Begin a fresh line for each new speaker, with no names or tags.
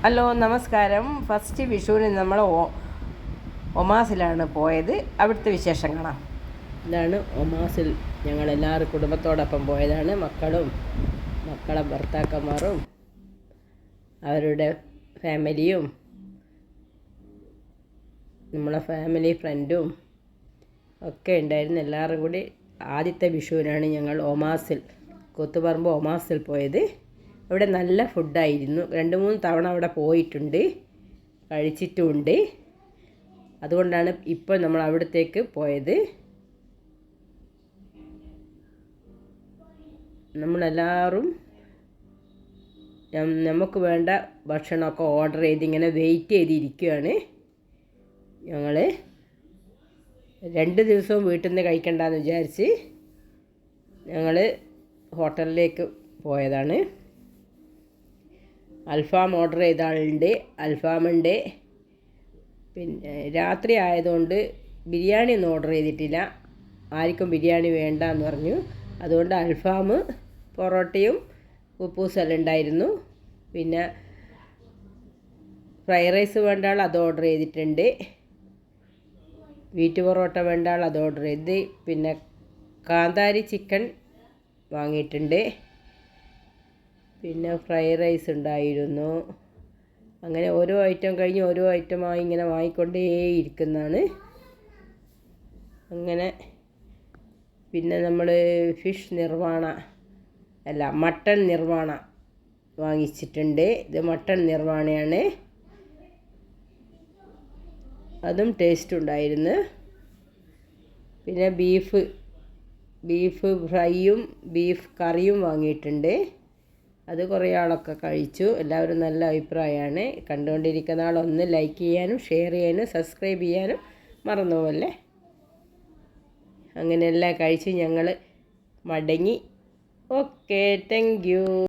Hello നമസ്കാരം. First വിഷുവിന് നമ്മൾ ഒമാസിലാണ് പോയത്. അവിടുത്തെ വിശേഷം കാണാം. ഇതാണ് ഒമാസിൽ ഞങ്ങളെല്ലാവരും കുടുംബത്തോടൊപ്പം പോയതാണ്. മക്കളെ ഭർത്താക്കന്മാരും അവരുടെ ഫാമിലിയും നമ്മളെ ഫാമിലി ഫ്രണ്ടും ഒക്കെ ഉണ്ടായിരുന്നു. എല്ലാവരും കൂടി ആദ്യത്തെ വിഷുവിനാണ് ഞങ്ങൾ കൂത്തുപറമ്പ് ഒമാസിൽ പോയത്. അവിടെ നല്ല ഫുഡായിരുന്നു. 2-3 തവണ അവിടെ പോയിട്ടുണ്ട്, കഴിച്ചിട്ടുമുണ്ട്. അതുകൊണ്ടാണ് ഇപ്പോൾ നമ്മൾ അവിടത്തേക്ക് പോയത്. നമ്മളെല്ലാവരും നമുക്ക് വേണ്ട ഭക്ഷണമൊക്കെ ഓർഡർ ചെയ്ത് ഇങ്ങനെ വെയിറ്റ് ചെയ്തിരിക്കുകയാണ്. ഞങ്ങൾ 2 ദിവസവും വീട്ടിൽ നിന്ന് കഴിക്കണ്ടെന്ന് വിചാരിച്ച് ഞങ്ങൾ ഹോട്ടലിലേക്ക് പോയതാണ്. അൽഫാം ഓർഡർ ചെയ്ത ആളുണ്ട്, അൽഫാമുണ്ട്. പിന്നെ രാത്രി ആയതുകൊണ്ട് ബിരിയാണി ഒന്നും ഓർഡർ ചെയ്തിട്ടില്ല. ആർക്കും ബിരിയാണി വേണ്ട എന്ന് പറഞ്ഞു. അതുകൊണ്ട് അൽഫാം, പൊറോട്ടയും ഉപ്പൂസെല്ലാം ഉണ്ടായിരുന്നു. പിന്നെ ഫ്രൈഡ് റൈസ് വേണ്ട ആൾ അത് ഓർഡർ ചെയ്തിട്ടുണ്ട്. വീറ്റ് പൊറോട്ട വേണ്ട ആൾ അത് ഓർഡർ ചെയ്ത്. പിന്നെ കാന്താരി ചിക്കൻ വാങ്ങിയിട്ടുണ്ട്. പിന്നെ ഫ്രൈഡ് റൈസ് ഉണ്ടായിരുന്നു. അങ്ങനെ ഓരോ ഐറ്റം കഴിഞ്ഞ് ഓരോ ഐറ്റമായി ഇങ്ങനെ വാങ്ങിക്കൊണ്ടേയിരിക്കുന്നതാണ്. അങ്ങനെ പിന്നെ നമ്മൾ മട്ടൺ നിർവാണ വാങ്ങിച്ചിട്ടുണ്ട്. ഇത് മട്ടൺ നിർവാണയാണ്. അതും ടേസ്റ്റ് ഉണ്ടായിരുന്നു. പിന്നെ ബീഫ് ഫ്രൈയും ബീഫ് കറിയും വാങ്ങിയിട്ടുണ്ട്. അത് കുറേ ആളൊക്കെ കഴിച്ചു. എല്ലാവരും നല്ല അഭിപ്രായമാണ്. കണ്ടുകൊണ്ടിരിക്കുന്ന ആളൊന്ന് ലൈക്ക് ചെയ്യാനും ഷെയർ ചെയ്യാനും സബ്സ്ക്രൈബ് ചെയ്യാനും മറന്നു പോകല്ലേ. അങ്ങനെയെല്ലാം കഴിച്ച് ഞങ്ങൾ മടങ്ങി. Okay, thank you.